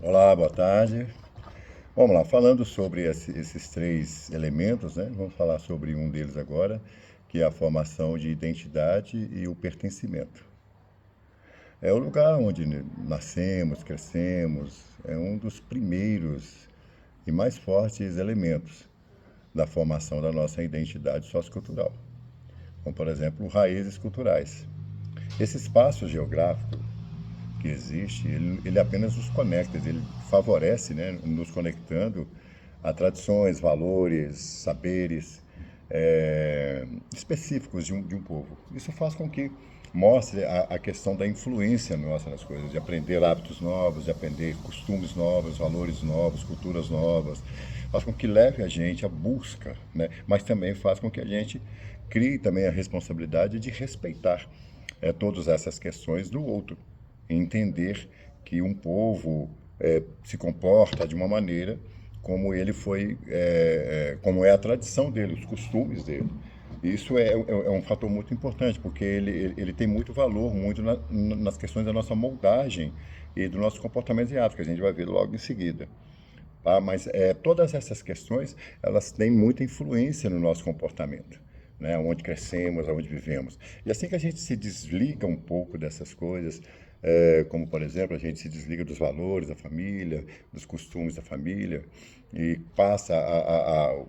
Olá, boa tarde. Vamos lá, falando sobre esses três elementos, né? Vamos falar sobre um deles agora, que é a formação de identidade e o pertencimento. É o lugar onde nascemos, crescemos, é um dos primeiros e mais fortes elementos da formação da nossa identidade sociocultural, como, por exemplo, raízes culturais. Esse espaço geográfico que existe, ele apenas nos conecta, ele favorece, né, nos conectando a tradições, valores, saberes específicos de um povo. Isso faz com que mostre a questão da influência nossa nas coisas, de aprender hábitos novos, de aprender costumes novos, valores novos, culturas novas. Faz com que leve a gente à busca, né? Mas também faz com que a gente crie também a responsabilidade de respeitar todas essas questões do outro, entender que um povo se comporta de uma maneira como ele foi, como é a tradição dele, os costumes dele. Isso é um fator muito importante, porque ele tem muito valor, muito nas questões da nossa moldagem e do nosso comportamento e hábitos, que a gente vai ver logo em seguida. Tá? Mas todas essas questões, elas têm muita influência no nosso comportamento, né? Onde crescemos, onde vivemos. E assim que a gente se desliga um pouco dessas coisas, como por exemplo, a gente se desliga dos valores da família, dos costumes da família, e passa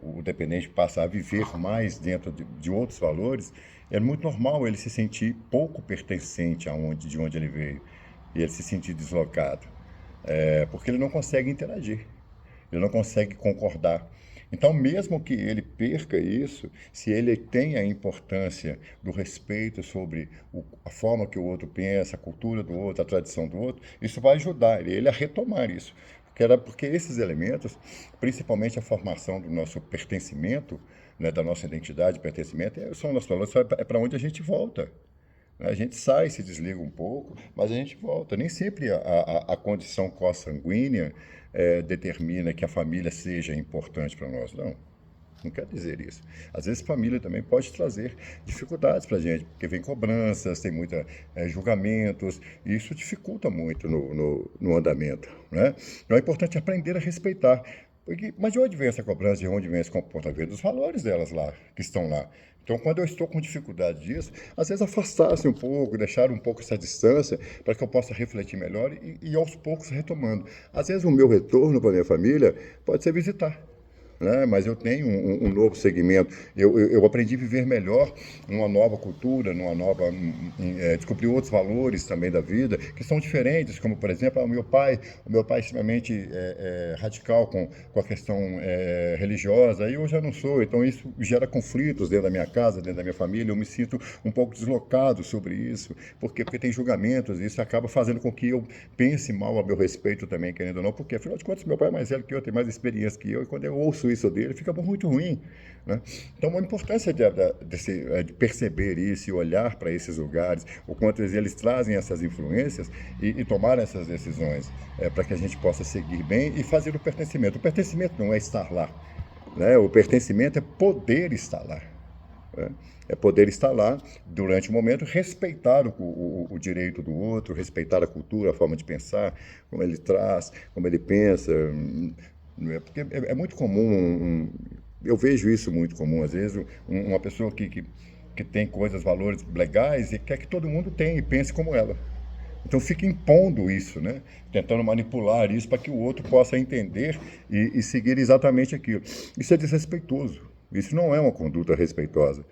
o dependente passa a viver mais dentro de outros valores, é muito normal ele se sentir pouco pertencente de onde ele veio, e ele se sentir deslocado, porque ele não consegue interagir. Ele não consegue concordar. Então, mesmo que ele perca isso, se ele tem a importância do respeito sobre a forma que o outro pensa, a cultura do outro, a tradição do outro, isso vai ajudar ele a retomar isso. Porque esses elementos, principalmente a formação do nosso pertencimento, né, da nossa identidade, pertencimento, são nossos valores, é para onde a gente volta. A gente sai, se desliga um pouco, mas a gente volta. Nem sempre a condição consanguínea determina que a família seja importante para nós, não. Não quer dizer isso. Às vezes, família também pode trazer dificuldades para a gente, porque vem cobranças, tem muitos julgamentos, e isso dificulta muito no andamento. Né? Então é importante aprender a respeitar. Mas de onde vem essa cobrança, de onde vem esse comportamento? Dos valores delas lá, que estão lá. Então, quando eu estou com dificuldade disso, às vezes afastar-se um pouco, deixar um pouco essa distância para que eu possa refletir melhor e aos poucos retomando. Às vezes o meu retorno para a minha família pode ser visitar, né? Mas eu tenho um novo segmento. Eu aprendi a viver melhor numa nova cultura, descobrir outros valores também da vida que são diferentes, como por exemplo o meu pai é extremamente radical com a questão religiosa, e eu já não sou. Então isso gera conflitos dentro da minha casa, dentro da minha família. Eu me sinto um pouco deslocado sobre isso, porque tem julgamentos. E isso acaba fazendo com que eu pense mal a meu respeito também, querendo ou não, porque afinal de contas meu pai é mais velho que eu, tem mais experiência que eu, e quando eu ouço isso dele, fica muito ruim. Né? Então, a importância de perceber isso e olhar para esses lugares, o quanto eles trazem essas influências e tomar essas decisões para que a gente possa seguir bem e fazer o pertencimento. O pertencimento não é estar lá, né? O pertencimento é poder estar lá. Né? É poder estar lá durante o momento, respeitar o direito do outro, respeitar a cultura, a forma de pensar, como ele traz, como ele pensa. Porque é muito comum, eu vejo isso muito comum, às vezes, uma pessoa que tem coisas, valores legais e quer que todo mundo tenha e pense como ela. Então fica impondo isso, né? Tentando manipular isso para que o outro possa entender e seguir exatamente aquilo. Isso é desrespeitoso. Isso não é uma conduta respeitosa.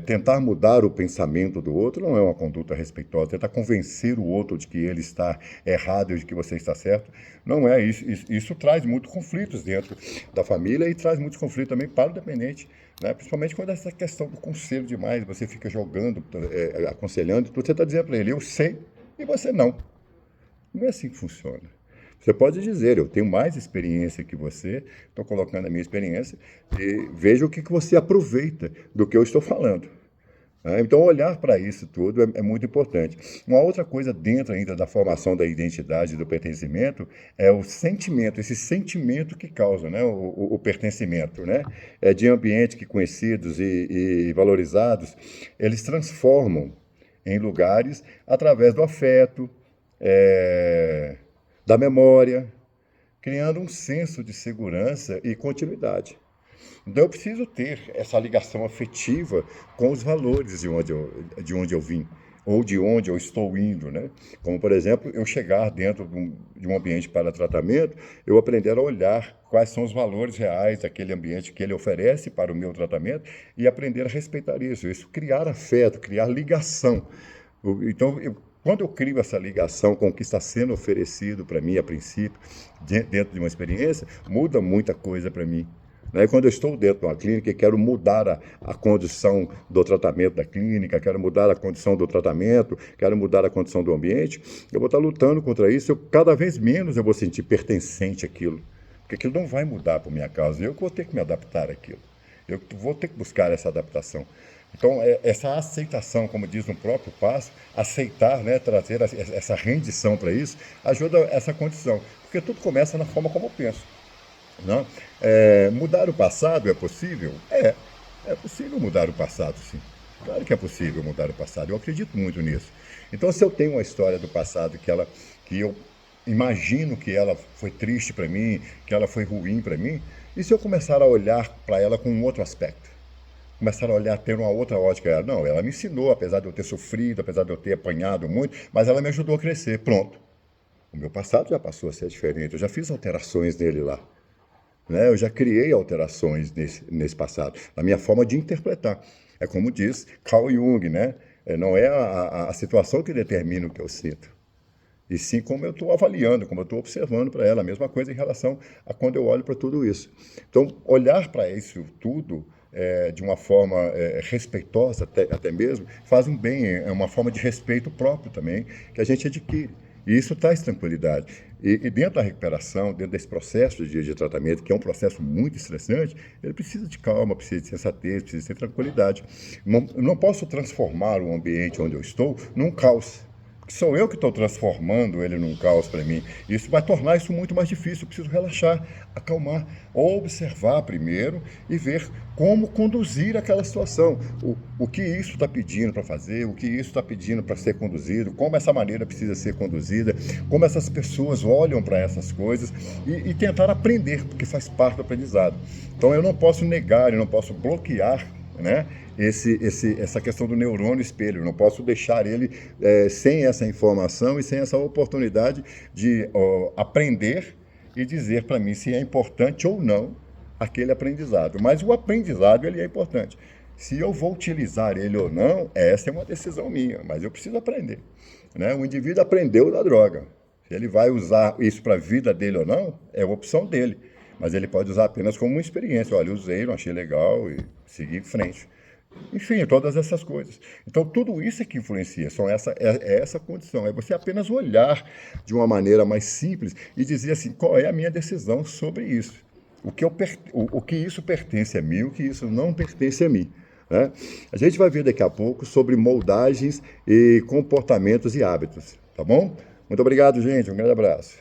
Tentar mudar o pensamento do outro não é uma conduta respeitosa. Tentar convencer o outro de que ele está errado e de que você está certo, não é isso. Isso traz muitos conflitos dentro da família e traz muitos conflitos também para o dependente, né? Principalmente quando essa questão do conselho demais, você fica jogando, aconselhando, você está dizendo para ele, eu sei e você não. Não é assim que funciona. Você pode dizer, eu tenho mais experiência que você, estou colocando a minha experiência e veja o que você aproveita do que eu estou falando. Então, olhar para isso tudo é muito importante. Uma outra coisa dentro ainda da formação da identidade e do pertencimento é o sentimento, esse sentimento que causa, né, o pertencimento, né? É de ambientes que conhecidos e valorizados, eles transformam em lugares através do afeto, é, da memória, criando um senso de segurança e continuidade. Então eu preciso ter essa ligação afetiva com os valores de onde eu vim, ou de onde eu estou indo, né? Como, por exemplo, eu chegar dentro de um ambiente para tratamento, eu aprender a olhar quais são os valores reais daquele ambiente que ele oferece para o meu tratamento e aprender a respeitar isso. Isso criar afeto, criar ligação. Então, quando eu crio essa ligação com o que está sendo oferecido para mim a princípio, dentro de uma experiência, muda muita coisa para mim. Né? Quando eu estou dentro de uma clínica e quero mudar a condição do tratamento da clínica, quero mudar a condição do tratamento, quero mudar a condição do ambiente, eu vou estar lutando contra isso, cada vez menos eu vou sentir pertencente àquilo, porque aquilo não vai mudar por minha causa, eu vou ter que me adaptar àquilo, eu vou ter que buscar essa adaptação. Então, essa aceitação, como diz no próprio passo, aceitar, né, trazer essa rendição para isso, ajuda essa condição, porque tudo começa na forma como eu penso. Não? Mudar o passado é possível? É possível mudar o passado, sim. Claro que é possível mudar o passado, eu acredito muito nisso. Então, se eu tenho uma história do passado que eu imagino que ela foi triste para mim, que ela foi ruim para mim, e se eu começar a olhar para ela com um outro aspecto? Começar a olhar, ter uma outra ótica. Não, ela me ensinou, apesar de eu ter sofrido, apesar de eu ter apanhado muito, mas ela me ajudou a crescer. Pronto. O meu passado já passou a ser diferente, eu já fiz alterações nele lá. Né? Eu já criei alterações nesse passado, na minha forma de interpretar. É como diz Carl Jung, né? Não é a situação que determina o que eu sinto, e sim como eu estou avaliando, como eu estou observando para ela. A mesma coisa em relação a quando eu olho para tudo isso. Então, olhar para isso tudo de uma forma respeitosa, até mesmo, faz um bem, é uma forma de respeito próprio também, que a gente adquire. E isso traz tranquilidade. E dentro da recuperação, dentro desse processo de tratamento, que é um processo muito estressante, ele precisa de calma, precisa de sensatez, precisa de tranquilidade. Eu não posso transformar o ambiente onde eu estou num caos. Sou eu que estou transformando ele num caos para mim. Isso vai tornar isso muito mais difícil. Eu preciso relaxar, acalmar, observar primeiro e ver como conduzir aquela situação. O que isso está pedindo para fazer, o que isso está pedindo para ser conduzido, como essa maneira precisa ser conduzida, como essas pessoas olham para essas coisas e tentar aprender, porque faz parte do aprendizado. Então eu não posso negar, eu não posso bloquear, né, essa questão do neurônio espelho. Eu não posso deixar ele sem essa informação e sem essa oportunidade de aprender e dizer para mim se é importante ou não aquele aprendizado. Mas o aprendizado, ele é importante. Se eu vou utilizar ele ou não, essa é uma decisão minha, mas eu preciso aprender. Né? O indivíduo aprendeu da droga. Se ele vai usar isso para a vida dele ou não, é a opção dele. Mas ele pode usar apenas como uma experiência. Olha, usei, não achei legal e segui em frente. Enfim, todas essas coisas. Então, tudo isso é que influencia, essa condição. É você apenas olhar de uma maneira mais simples e dizer assim, qual é a minha decisão sobre isso? O que isso pertence a mim, o que isso não pertence a mim. Né? A gente vai ver daqui a pouco sobre moldagens e comportamentos e hábitos, tá bom? Muito obrigado, gente. Um grande abraço.